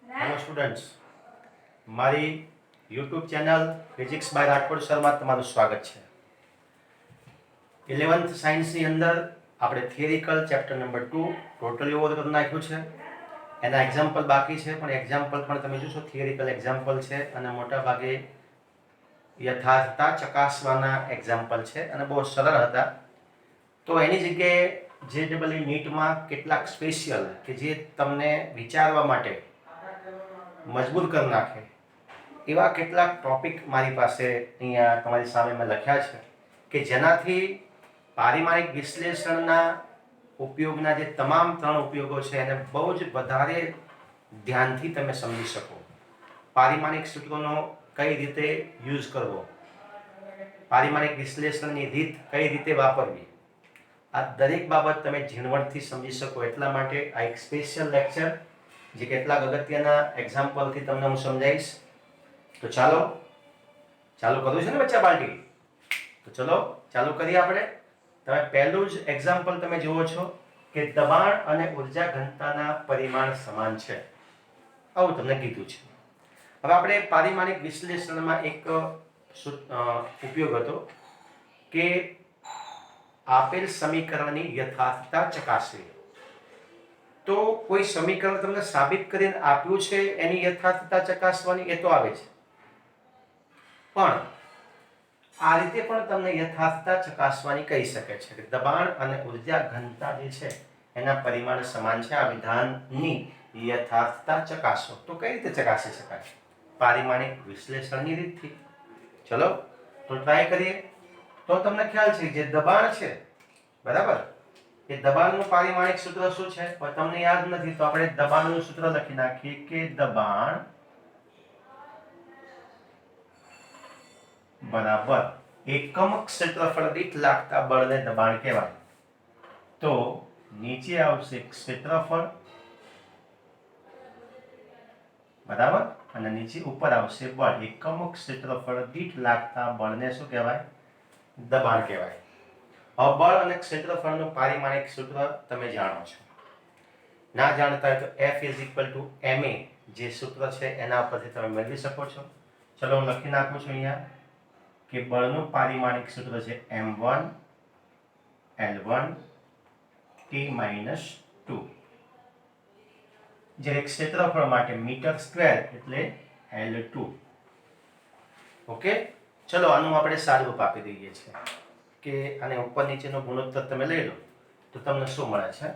Hello students, મારી YouTube channel physics by Rajkot સરમાં તમારું સ્વાગત છે. 11th સાયન્સની અંદર આપણે theoretical chapter number 2 totally over કરી નાખ્યું છે. એના એક્ઝામ્પલ બાકી છે, પણ એક્ઝામ્પલ પણ તમે જોશો થિયરિકલ એક્ઝામ્પલ છે અને મોટા ભાગે યથાર્થતા ચકાસવાના એક્ઝામ્પલ છે અને બહુ સરળ હતા. તો એની જગ્યાએ JEE નીટમાં કેટલાક સ્પેશિયલ કે જે તમને વિચારવા માટે મજબૂર કરી નાખે એવા કેટલાક ટોપિક મારી પાસે અહીંયા તમારી સામે મેં લખ્યા છે કે જેનાથી પારિમાણિક વિશ્લેષણના ઉપયોગના જે તમામ 3 ઉપયોગો છે એને બહુ જ વધારે ધ્યાનથી તમે સમજી શકો. પારિમાણિક સૂત્રોનો કઈ રીતે યુઝ કરવો, પારિમાણિક વિશ્લેષણની રીત કઈ રીતે વાપરવી, આ દરેક બાબત તમે ઝીણવટથી સમજી શકો એટલા માટે આ એક સ્પેશિયલ લેક્ચર જે કેટલાક અગત્યના એક્ઝામ્પલથી તમને હું સમજાવીશ. તો ચાલો કરવું છે ને બચ્ચા પાર્ટી? તો ચલો ચાલુ કરીએ આપણે. તમે પહેલું જ એક્ઝામ્પલ તમે જુઓ છો કે દબાણ અને ઉર્જા ઘનતાના પરિમાણ સમાન છે, આવું તમને કીધું છે. હવે આપણે પારિમાણિક વિશ્લેષણમાં એક ઉપયોગ હતો કે આપેલ સમીકરણની યથાર્થતા ચકાસવી. તો કોઈ સમીકરણ તમને સાબિત કરીને આપ્યું છે એની યથાર્થતા ચકાસવાની એ તો આવે છે, પણ આ રીતે પણ તમને યથાર્થતા ચકાસવાની કહી શકે છે કે દબાણ અને ઉર્જા ઘનતા જે છે એના પરિમાણ સમાન છે. આ વિધાનની યથાર્થતા ચકાસો. તો કઈ રીતે ચકાસી શકાય? પારિમાણિક વિશ્લેષણની રીતથી. ચલો તો ટ્રાય કરીએ. તો તમને ખ્યાલ છે જે દબાણ છે, બરાબર, એ દબાણનું પારિમાણિક સૂત્ર શું છે? પણ તમને યાદ નથી તો આપણે દબાણનું સૂત્ર લખી નાખીએ કે દબાણ બરાબર એકમ ક્ષેત્રફળ દીઠ લાગતા બળને દબાણ કહેવાય. તો નીચે આવશે ક્ષેત્રફળ, બરાબર, અને નીચે ઉપર આવશે બળ. એકમ ક્ષેત્રફળ દીઠ લાગતા બળને શું કહેવાય? દબાણ કહેવાય. બળ અને ક્ષેત્રફળનું પારિમાણિક સૂત્ર તમે જાણો છો. ના જાણતા હોય તો F = ma જે સૂત્ર છે એના પરથી તમે મેળવી શકો છો. ચલો હું લખી નાખું છું અહીંયા કે બળનું પારિમાણિક સૂત્ર છે m1 L1 T-2. જ્યારે ક્ષેત્રફળ માટે મીટર સ્ક્વેર એટલે L2. ઓકે, ચલો આનું આપણે સાદુરૂપ આપી દઈએ છીએ કે આને ઉપર નીચેનો ગુણોત્તર તમે લઈ લો તો તમને શું મળે છે.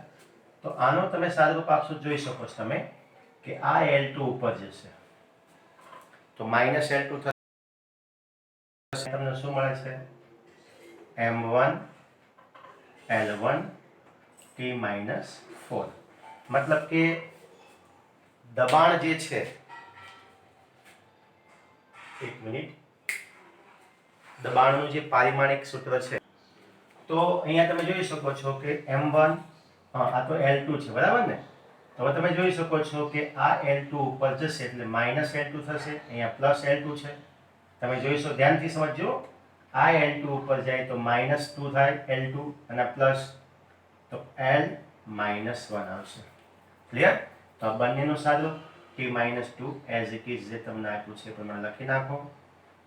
તો આનો તમે સાદુરૂપ આપશો, જોઈ શકો છો તમે કે આ L2 ઉપર જશે તો -L2 થશે. તમને શું મળે છે? m1 L1 T-4. મતલબ કે દબાણ જે છે, એક મિનિટ, દબાણનું જે પારિમાણિક સૂત્ર છે તો અહીંયા તમે જોઈ શકો છો કે m1, આ તો L2 છે, બરાબર ને? તો હવે તમે જોઈ શકો છો કે આ L2 ઉપર જશે એટલે -L2 થશે, અહીંયા +L2 છે. તમે જોઈશો, ધ્યાનથી સમજજો. આ L2 ઉપર જાય તો -2 થાય L2 અને પ્લસ તો L -1 આવશે. ક્લિયર? તો આ બંનેનું સાદુરૂપ T-2 એઝ ઇટ ઇઝ જે તમને આપ્યું છે પ્રમાણે લખી નાખો.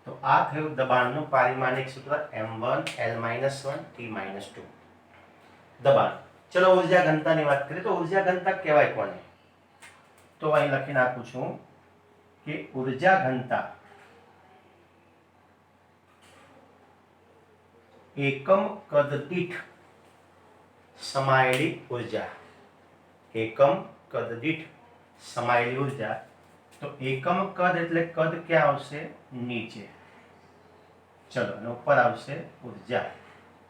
તો આ થયું દબાણનું પારિમાણિક સૂત્ર m1 L-1 T-2. દબાણ. ચલો ઉર્જા ઘનતાની વાત કરીએ તો ઉર્જા ઘનતા કહેવાય કોને? તો અહીં લખી નાખું છું કે ઉર્જા ઘનતા એકમ કદ દીઠ સમાયેલી ઉર્જા. એકમ કદ દીઠ સમાયેલી ઉર્જા. તો એકમ કદ એટલે કદ ક્યાં આવશે? નીચે. ચલો, અને ઉપર આવશે ઉર્જા.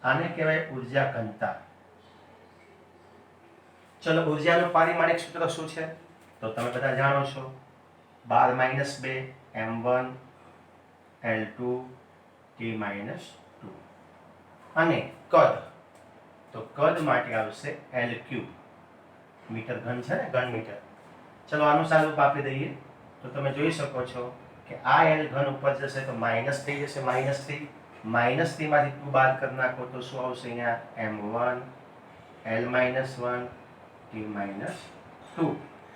આને કહેવાય ઉર્જા ઘનતા. ચલો, ઉર્જાનું પારિમાણિક સૂત્ર શું છે? તો તમે બધા જાણો છો, 12 - 2 m1 L2 T-2. અને કદ, તો કદ માટે આવશે L3. મીટર ઘન છે ને, ઘન મીટર. ચલો આનું સાદુરૂપ આપી દઈએ તો તમે જોઈ શકો છો કે આ L ઘન ઉપર જશે તો માઇનસ થઈ જશે, -3 માંથી 2 બાદ કરી નાખો તો શું આવશે? અહીંયા m1 L-1 T-2.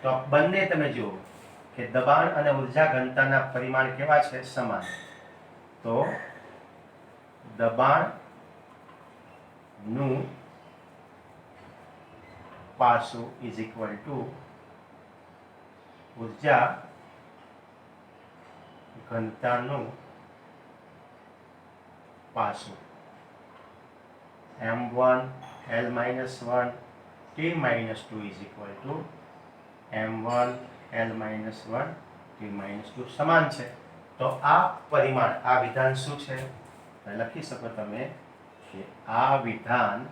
તો બંને તમે જુઓ કે દબાણ અને ઉર્જા ઘનતાના પરિમાણ કેવા છે? સમાન. તો દબાણનું પાસું ઇઝ ઇક્વલ ટુ ઉર્જા ઘનતાનું પાસું m1 L-1 T-2 is equal to m1 L-1 T-2 સમાન છે. તો આ પરિમાણ, આ વિધાન શું છે? લખી શકો તમે કે આ વિધાન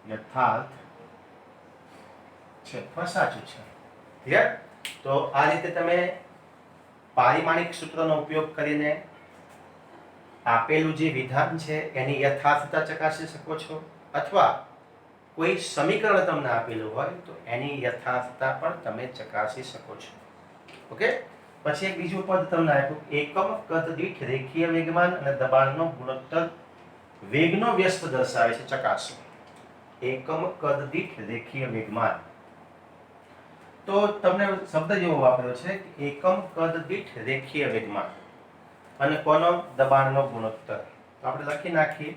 યથાર્થ છે અથવા સાચું છે. ક્લિયર? તો આ રીતે તમે પારિમાણિક સૂત્રનો ઉપયોગ કરીને આપેલું જે વિધાન છે એની યથાર્થતા ચકાસી શકો છો, અથવા કોઈ સમીકરણ તમને આપેલું હોય તો એની યથાર્થતા પણ તમે ચકાસી શકો છો. ઓકે. પછી એક બીજું પદ તમને આપ્યું, એકમ કદ દીઠ રેખીય વેગમાન અને દબાણનો ગુણોત્તર વેગનો વ્યસ્ત દર્શાવે છે, ચકાસો. એકમ કદ દીઠ રેખીય વેગમાન. તો તમને શબ્દ જેવો વાપર્યો છે કે એકમ કદ દીઠ રેખીય વેગમાન અને કોનો? દબાણનો ગુણોત્તર. તો આપણે લખી નાખીએ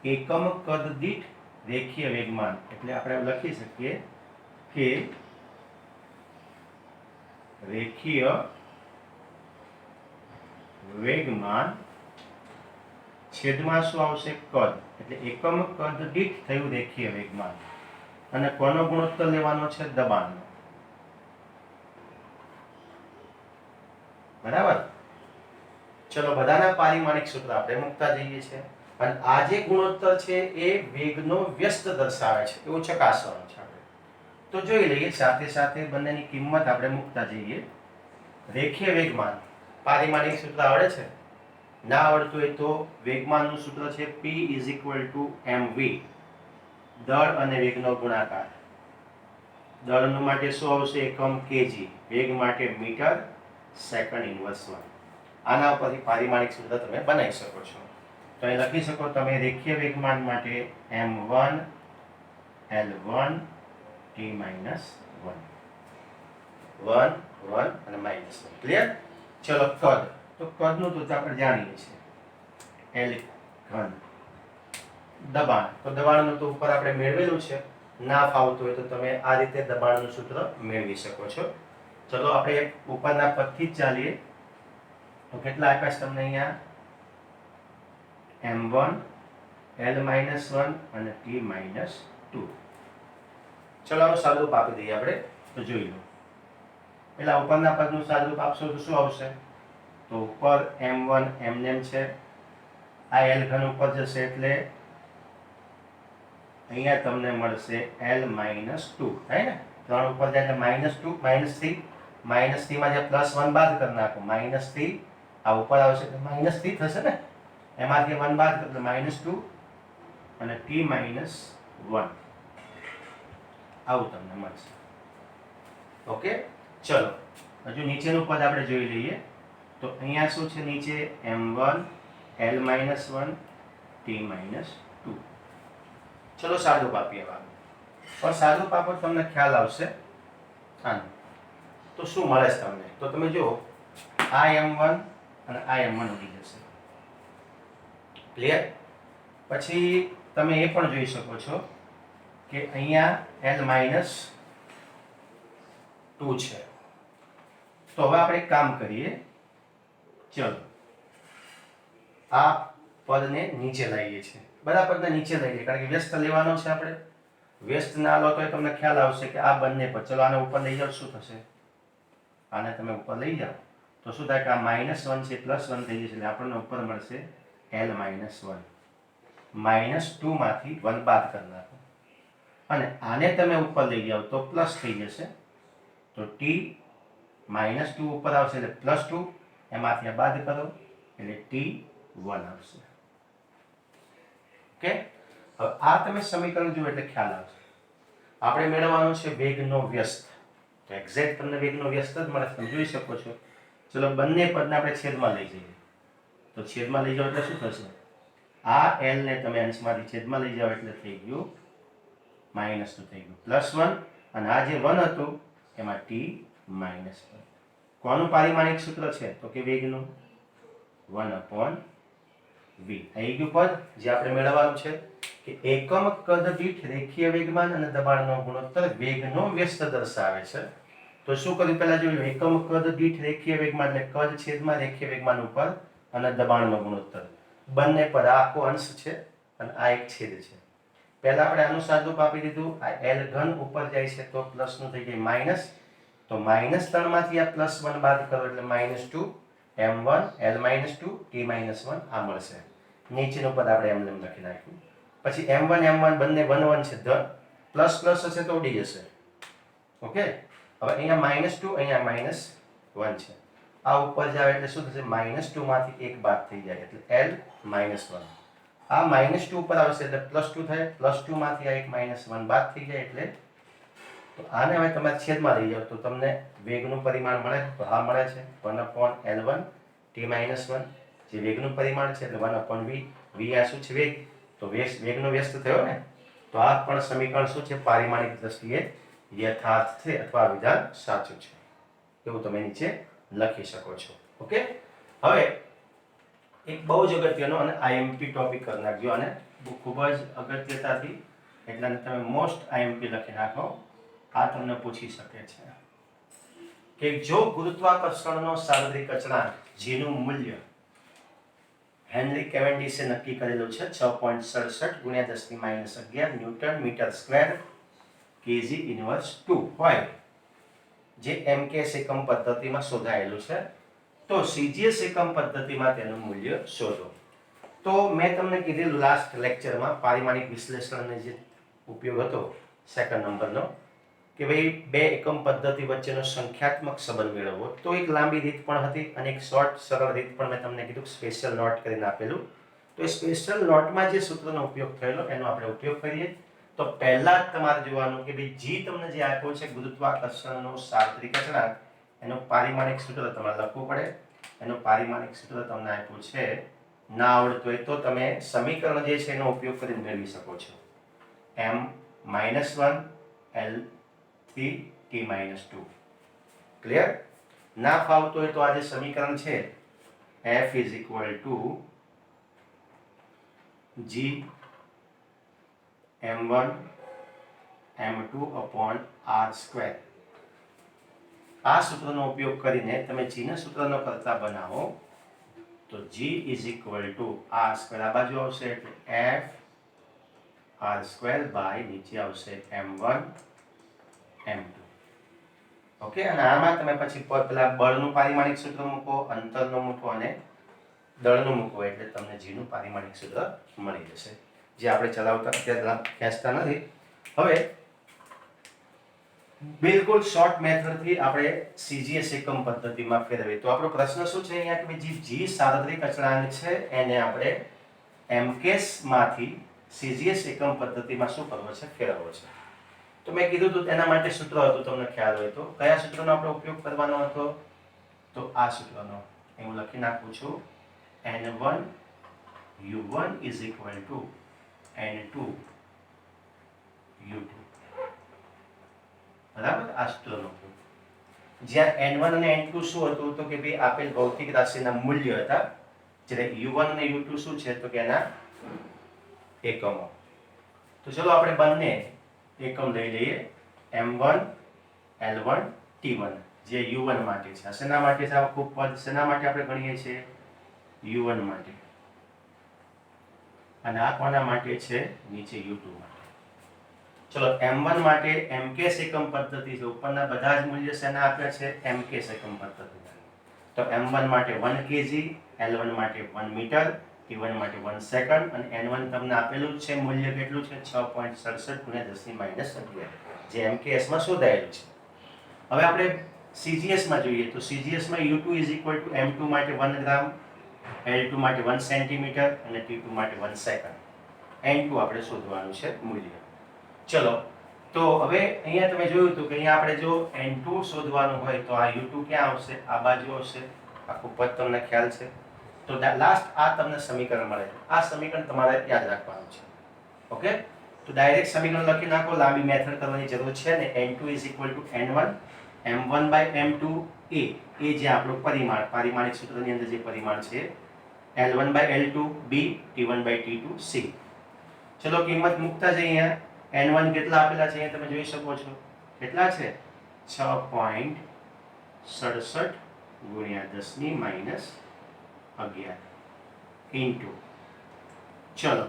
એકમ કદ દીઠ રેખીય વેગમાન, એટલે આપણે લખી શકીએ કે રેખીય વેગમાન છેદમાં શું આવશે? કદ. એટલે એકમ કદ દીઠ થયું રેખીય વેગમાન અને કોનો ગુણોત્તર લેવાનો છે? દબાણનો. બરાબર. ચલો, બધાના પારિમાણિક સૂત્ર આપણે મૂકતા જઈએ છીએ અને આ જે ગુણોત્તર છે એ વેગનો વ્યસ્ત દર્શાવે છે એવું ચકાસવાનું છે આપણે. તો જોઈ લઈએ, સાથે સાથે બંનેની કિંમત આપણે મૂકતા જઈએ. રેખીય વેગમાન પારિમાણિક સૂત્ર આવડે છે? ના આવડતું હોય તો વેગમાનનું સૂત્ર છે P = mv, દળ અને વેગનો ગુણાકાર. દળનું માટે શું આવશે? એકમ kg, વેગ માટે મીટર સેકન્ડ ઇન્વર્સ 1. આના ઉપરથી પારિમાણિક સૂત્ર તમે બનાવી શકો છો. તો અહીં લખી શકો તમે રેખીય વેગમાન માટે m1 L1 T-1 1 1 અને -1. ક્લિયર? ચલો, કદ. તો કદનું તો આપણે જાણીએ છીએ L ઘન. દબાણ, તો દબાણનું તો ઉપર આપણે મેળવેલું છે. ના ફાવતું હોય તો તમે આ રીતે દબાણનું સૂત્ર મેળવી શકો છો. ચલો, આપણે ઉપરના પદથી જ ચાલીએ. તો કેટલા આપ્યા છે તમને અહીંયા? m1 L-1 અને T-2. ચલો, આનું સાદુરૂપ આપી દઈએ આપણે. તો જોઈ લો, પેલા ઉપરના પદનું સાદુરૂપ આપશો તો શું આવશે? તો ઉપર m1 એમનેમ છે, આ L ઘન ઉપર જશે એટલે અહીંયા તમને મળશે L-2. થાય ને? 3 ઉપર જાય એટલે -2, -3, -3 માં જે +1 બાદ કરી નાખો, -3 આ ઉપર આવશે એટલે -3 થશે ને, એમાંથી 1 બાદ એટલે -2 અને T-1 આવું તમને મળશે. ઓકે. ચલો, હજુ નીચેનું પદ આપણે જોઈ લઈએ. તો અહીંયા શું છે? નીચે m1 L-1 T-2. ચલો, સાદુરૂપ આપીએ. પણ સાદુરૂપ આપો તમને ખ્યાલ આવશે. હા, તો શું મળે છે તમને? તો તમે જુઓ, આ m1 અને આ m1 ઉડી જશે. ક્લિયર? પછી તમે એ પણ જોઈ શકો છો કે અહીંયા L-2 છે. તો હવે આપણે એક કામ કરીએ. ચલો, આ પદને નીચે લાવીએ છીએ. બધા પદને નીચે લઈ લઈએ, કારણ કે વ્યસ્ત લેવાનો છે આપણે. વ્યસ્ત ના લો તો તમને ખ્યાલ આવશે કે આ બંને પદ. ચલો, આને ઉપર લઈ જાઓ, શું થશે? આને તમે ઉપર લઈ જાઓ તો શું થાય કે આ -1 છે +1 થઈ જશે, એટલે આપણને ઉપર મળશે L-1. -2 માંથી 1 બાદ કરી નાખો અને આને તમે ઉપર લઈ જાઓ તો પ્લસ થઈ જશે. તો T-2 ઉપર આવશે એટલે +2, એમાંથી આ બાદ કરો એટલે T-1 આવશે. ઓકે. હવે આ તમે સમીકરણ જુઓ એટલે ખ્યાલ આવશે. આપણે મેળવવાનું છે વેગનો વ્યસ્ત. તો એક્ઝેક્ટ તમને વેગનો વ્યસ્ત જ મળે, તમે જોઈ શકો છો. ચલો, બંને પદને આપણે છેદમાં લઈ જઈએ. તો છેદમાં લઈ જાઓ એટલે શું થશે? આ L ને તમે અંશમાંથી છેદમાં લઈ જાઓ એટલે થઈ ગયું -2 થઈ ગયું +1 અને આ જે 1 હતું એમાં t -1. કોનું પારિમાણિક સૂત્ર છે તો કે વેગનું 1/v. થઈ ગયું પદ જે આપણે મેળવવાનું છે કે એકમ કદ દીઠ રેખીય વેગમાન અને દબાણનો ગુણોત્તર વેગનો વ્યસ્ત દર્શાવે છે. તો શું કર્યું પહેલા જોયું એકમ કદ દીઠ રેખીય વેગમાન એટલે કદ છેદમાં રેખીય વેગમાન ઉપર અને દબાણનો ગુણોત્તર બંને પર આખો અંશ છે અને આ એક છેદ છે. પહેલા આપણે આનું સાદુરૂપ આપી દીધું આ l ઘન ઉપર જાય છે તો પ્લસ નું થઈ જાય માઈનસ તો -3 માંથી આ +1 બાદ કરો એટલે -2 m1 l -2 t -1 આ મળશે. નીચેનું પદ આપણે એમ લખી નાખ્યું. પછી m1 બંને 1 1 છે ધ પ્લસ પ્લસ હશે તો ઉડી જશે. ઓકે હવે અહીંયા -2 અહીંયા -1 છે. આ ઉપર જાવ એટલે શું થશે -2 માંથી 1 બાદ થઈ જાય એટલે l -1. આ -2 ઉપર આવશે એટલે +2 થાય +2 માંથી આ 1 -1 બાદ થઈ જાય એટલે તો આને હવે તમે છેદમાં લઈ જાઓ તો તમને વેગનું પરિમાણ મળે તો આ મળે છે 1/l1 t -1 જે વેગનું પરિમાણ છે એટલે 1/v. v આ શું છે વેગ તો વેગનો વ્યસ્ત થયો ને તો આ પણ સમીકરણ શું છે પારિમાણિક દ્રષ્ટિએ યથાર્થ છે અથવા વિધાન સાચું છે એવું તમે નીચે લખી શકો છો. ઓકે હવે એક બહુ જ અગત્યનો અને આઈએમપી ટોપિક કરી નાખજો અને ખૂબ જ અગત્યતાથી એટલે તમે મોસ્ટ આઈએમપી લખી નાખો. આ તમને પૂછી શકે છે કે જો ગુરુત્વાકર્ષણનો સાર્વત્રિક અચળાંક g નું મૂલ્ય હેનરી કેવેન્ડિશે નક્કી કરેલું છે 6.67 × 10⁻11 newton metre square kg inverse 2 હોય જે mks એકમ પદ્ધતિમાં શોધાયેલું છે તો cgs એકમ પદ્ધતિમાં તેનું મૂલ્ય શોધો. તો મેં તમને કીધેલું લાસ્ટ લેક્ચરમાં પારિમાણિક વિશ્લેષણનો જે ઉપયોગ હતો સેકન્ડ નંબરનો કે ભાઈ બે એકમ પદ્ધતિ વચ્ચેનો સંખ્યાત્મક સંબંધ મેળવવો તો એક લાંબી રીત પણ હતી અને એક શોર્ટ સરળ રીત પણ મેં તમને કીધું સ્પેશિયલ નોટ કરીને આપેલું. તો એ સ્પેશિયલ નોટમાં જે સૂત્રનો ઉપયોગ થયેલો એનો આપણે ઉપયોગ કરીએ. તો પહેલા જ તમારે જોવાનું કે ભાઈ g તમને જે આપ્યો છે ગુરુત્વાકર્ષણનો સાર્વત્રિક અચળાંક એનું પારિમાણિક સૂત્ર તમારે લખવું પડે. એનું પારિમાણિક સૂત્ર તમને આપ્યું છે ના આવડતું હોય તો તમે સમીકરણ જે છે એનો ઉપયોગ કરીને મેળવી શકો છો. m-1 l t -2 clear. ના ફાવતો હોય તો આ જે સમીકરણ છે f = g m1 m2/r². આ સૂત્રનો ઉપયોગ કરીને તમે g ના સૂત્રનો કરતા બનાવો તો g = r². આ બાજુ આવશે એટલે f r² બાય નીચે આવશે m1 m2. ઓકે અને આમાં તમે પછી પેલા બળનું પારિમાણિક સૂત્ર મૂકો અંતરનો મૂકો અને દળનું મૂકો એટલે તમને g નું પારિમાણિક સૂત્ર મળી જશે જે આપણે ચલાવતા અત્યારે ખેંચતા નથી. હવે બિલકુલ શોર્ટ મેથડથી આપણે cgs એકમ પદ્ધતિમાં ફેરવીએ તો આપણો પ્રશ્ન શું છે અહીંયા કે જે g સાર્વત્રિક અચળાંક છે એને આપણે mks માંથી cgs એકમ પદ્ધતિમાં શું કરવો છે ફેરવવો છે. તો મેં કીધું હતું એના માટે સૂત્ર હતું તમને ખ્યાલ હોય તો કયા સૂત્રનો આપણે ઉપયોગ કરવાનો હતો તો આ સૂત્રનો હું લખી નાખું છું n1 u1 = n2 u2. બરાબર. આ સૂત્રનો જ્યાં n1 અને n2 શું હતું તો કે ભાઈ આપેલ ભૌતિક રાશિના મૂલ્ય હતા જ્યારે u1 અને u2 શું છે તો કે એના એકમો. તો ચલો આપણે બંને એકમ લઈ લઈએ m1 l1 t1 જે u1 માટે છે. શેના માટે છે આ ખૂબ પદ શેના માટે આપણે ગણીએ છીએ u1 માટે અને આ કોના માટે છે નીચે u2 માટે. ચલો m1 માટે mks એકમ પદ્ધતિ છે ઉપરના બધા જ મૂલ્ય શેના આપ્યા છે mks એકમ પદ્ધતિ. તો m1 માટે 1 kg l1 માટે 1 મીટર t1 માટે 1 સેકન્ડ અને n1 તમને આપેલું છે મૂલ્ય કેટલું છે 6.67 × 10⁻11 જે mks માં શોધાયેલું છે. હવે આપણે cgs માં જોઈએ તો cgs માં u2 = m2 માટે 1 ગ્રામ l2 માટે 1 સેન્ટીમીટર અને t2 માટે 1 સેકન્ડ. n2 આપણે શોધવાનું છે મૂલ્ય. ચલો તો હવે અહીંયા તમે જોયું હતું કે અહીંયા આપણે જો n2 શોધવાનું હોય તો આ u2 ક્યાં આવશે આ બાજુ આવશે. આખું પદ તમને ખ્યાલ છે તો લાસ્ટ આ તમને સમીકરણ મળે. આ સમીકરણ તમારે યાદ રાખવાનું છે. ઓકે તો ડાયરેક્ટ સમીકરણ લખી નાખો, લાંબી મેથડ કરવાની જરૂર છે ને. n2 n1 m1/m2 એ જે આપણું પારિમાણિક સૂત્રની અંદર જે પરિમાણ છે L1/L2 b T1/T2 c. ચલો કિંમત મૂકતા જઈએ. અહીંયા n1 કેટલા આપેલા છે અહીંયા તમે જોઈ શકો છો. કેટલા છે? 6.67 ગુણ્યા 10⁻11 ઇન્ટુ, ચલો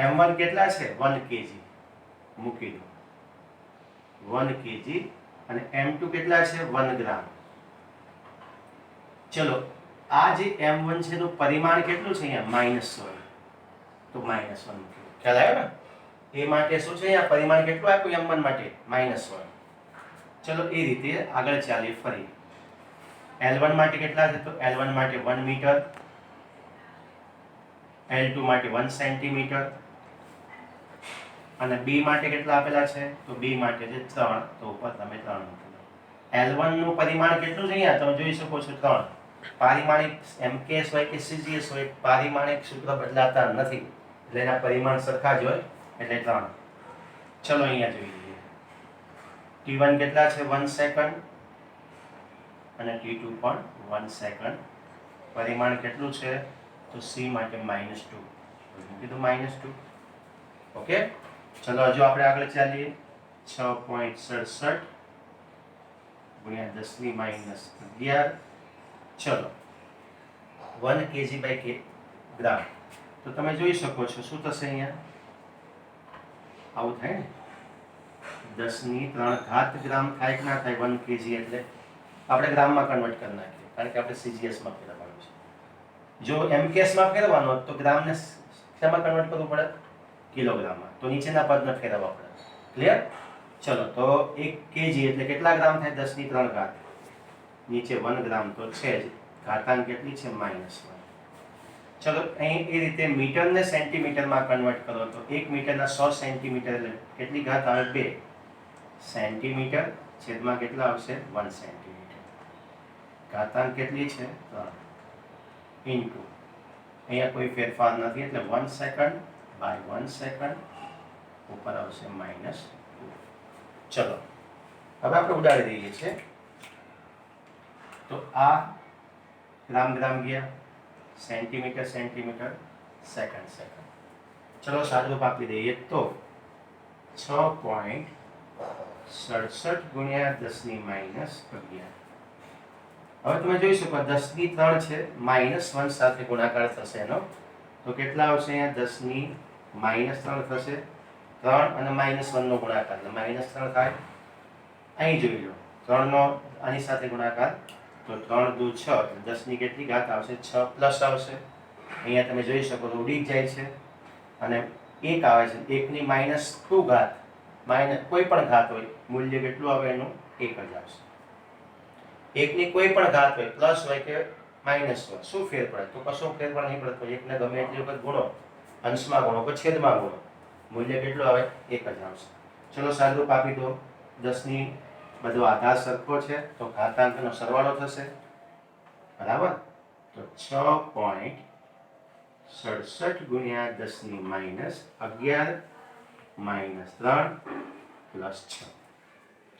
m1 કેટલા છે? 1 kg મૂકી દો, 1 kg, અને m2 કેટલા છે? 1 ગ્રામ. ચલો આ જે m1 છે એનું પરિમાણ કેટલું છે અહીંયા? -1. તો -1 મૂકી. ખ્યાલ આવ્યો ને? એ માટે શું છે અહીંયા પરિમાણ કેટલું આપ્યું m1 માટે? -1. ચલો એ રીતે આગળ ચાલીએ ફરી. L1 માટે કેટલા છે? તો L1 માટે 1 મીટર, L2 માટે 1 સેન્ટીમીટર, અને B માટે કેટલા આપેલા છે? તો B માટે છે 3. તો ઉપર તમે 3 મૂકી દો. L1 નું પરિમાણ કેટલું છે અહીંયા તમે જોઈ શકો છો? 3. પારિમાણિક MKS હોય કે CGS હોય, પારિમાણિક સૂત્ર બદલાતા નથી, એટલે એના પરિમાણ સરખા જ હોય, એટલે 3. ચલો અહીંયા જોઈ લઈએ. T1 કેટલા છે? 1 સેકન્ડ, અને T2 પણ 1 સેકન્ડ. પરિમાણ કેટલું છે? તો C માટે -2. કીધું -2. ઓકે. ચલો હજુ આપણે આગળ ચાલીએ. 6.67 ગુણ્યા 10⁻11. ચલો 1 kg/ગ્રામ. તો તમે જોઈ શકો છો શું થશે અહીંયા? આવું થાય ને, 10⁻³ ગ્રામ થાય કે ના થાય? 1 kg એટલે આપણે ગ્રામમાં કન્વર્ટ કરી નાખીએ, કારણ કે આપણે CGS માં ફેરવવાનું છે. જો MKS માં ફેરવવાનું હોત તો ગ્રામને શેમાં કન્વર્ટ કરવું પડે? કિલોગ્રામમાં. તો નીચેના પદને ફેરવવા પડે. ક્લિયર? ચલો તો 1 kg એટલે કેટલા ગ્રામ થાય? 10⁻³ નીચે 1 ગ્રામ તો છે જ, ઘાતાંક કેટલી છે? -1. ચલો અહીં એ રીતે મીટરને સેન્ટીમીટરમાં કન્વર્ટ કરો તો 1 મીટરના 100 સેન્ટીમીટર એટલે કેટલી ઘાત આવે? 2 સેન્ટીમીટર છેદમાં કેટલા આવશે? 1 સેન્ટીમીટર. ઘાતાંક કેટલી છે? 3. ઇન્ટુ, અહીંયા કોઈ ફેરફાર નથી એટલે 1 સેકન્ડ બાય 1 સેકન્ડ, ઉપર આવશે -2. ચલો હવે આપણે ઉડાડી દઈએ છીએ. તો આ ગ્રામ ગયા, સેન્ટીમીટર સેન્ટીમીટર, સેકન્ડ સેકન્ડ. ચલો સાદુરૂપ આપી દઈએ તો 6.67 ગુણ્યા 10⁻11. હવે તમે જોઈ શકો 10⁻3 છે, -1 સાથે ગુણાકાર થશે એનો, તો કેટલા આવશે અહીંયા? 10⁻3 થશે. 3 અને -1 નો ગુણાકાર એટલે -3 થાય. અહીં જોઈ લો, 3 નો આની સાથે ગુણાકાર તો 3 દુ 6 એટલે 10 ની કેટલી ઘાત આવશે? 6 પ્લસ આવશે. અહીંયા તમે જોઈ શકો તો ઉડી જાય છે, અને 1 આવે છે. 1 ની -2 ઘાત, કોઈ પણ ઘાત હોય, મૂલ્ય કેટલું આવે એનું? 1 જ આવશે. 1 ની કોઈ પણ ઘાત હોય, પ્લસ હોય કે માઇનસ હોય, શું ફેર પડે? તો કશો ફેરફાર નહીં પડતો. 1 ને ગમે એટલી વખત ગુણો, અંશમાં ગુણો કે છેદમાં ગુણો, મૂલ્ય કેટલું આવે? 1 જ આવશે. ચલો સાદુરૂપ આપી દો. 10 ની બધો આધાર સરખો છે તો ઘાતાંકનો સરવાળો થશે, બરાબર? તો 6.67 ગુણ્યા 10⁻11 -3 પ્લસ 6.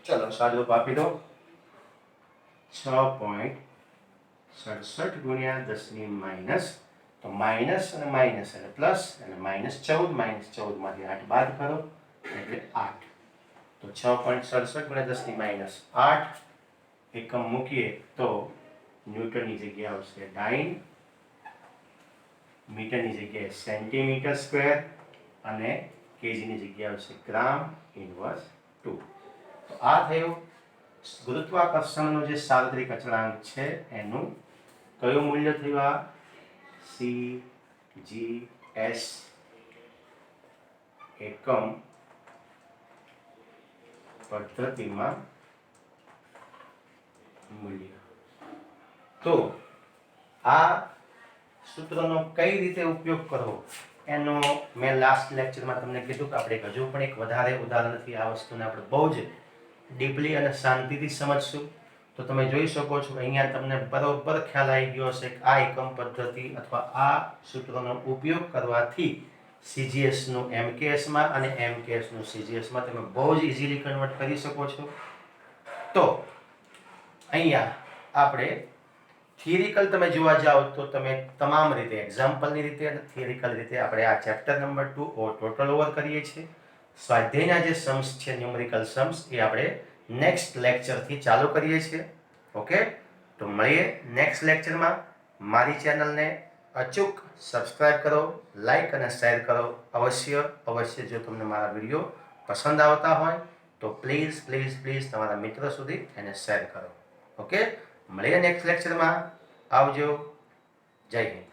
ચલો સાદુરૂપ આપી દો. 6.67 ગુણ્યા 10⁻, તો માઇનસ અને માઇનસ એટલે પ્લસ, અને -14, -14 માંથી 8 બાદ કરો એટલે 8. તો 6.67 ગુણ્યા 10⁻8 એકમ મૂકીએ તો ન્યૂટનની જગ્યાએ આવશે ડાઇન, મીટરની જગ્યાએ સેન્ટીમીટર સ્ક્વેર, અને કેજીની જગ્યાએ આવશે ગ્રામ ઇન્વર્સ 2. તો આ થયું ગુરુત્વાકર્ષણનો જે સાર્વત્રિક અચળાંક છે એનું કયું મૂલ્ય થયું? આ CGS એકમ પદ્ધતિમાં મૂલ્ય. તો આ સૂત્રનો કઈ રીતે ઉપયોગ કરવો એનો મેં લાસ્ટ લેક્ચરમાં તમને કીધું કે આપણે હજુ પણ એક વધારે ઉદાહરણથી આ વસ્તુને આપણે બહુ જ ડીપલી અને શાંતિથી સમજશું. તો તમે જોઈ શકો છો અહીંયા તમને બરોબર ખ્યાલ આવી ગયો હશે કે આ એકમ પદ્ધતિ અથવા આ સૂત્રનો ઉપયોગ કરવાથી સીજીએસનું એમકેએસમાં અને એમકેએસનું સીજીએસમાં તમે બહુ જ ઇઝીલી કન્વર્ટ કરી શકો છો. તો અહીંયા આપણે થિયરિકલ તમે જોવા જાઓ તો તમે તમામ રીતે એક્ઝામ્પલની રીતે અને થિયરિકલ રીતે આપણે આ ચેપ્ટર નંબર 2 ટોટલ ઓવર કરીએ છીએ. સ્વાધ્યાયના જે સમ્સ છે ન્યુમેરિકલ સમ્સ એ આપણે નેક્સ્ટ લેક્ચરથી ચાલુ કરીએ છીએ. ઓકે, તો મળીએ નેક્સ્ટ લેક્ચરમાં. મારી ચેનલને અચૂક સબસ્ક્રાઇબ કરો, લાઈક અને શેર કરો. અવશ્ય જો તમને મારા વિડીયો પસંદ આવતા હોય તો પ્લીઝ તમારા મિત્રો સુધી એને શેર કરો. ઓકે, મળીએ નેક્સ્ટ લેક્ચરમાં. આવજો. જય હિન્દ.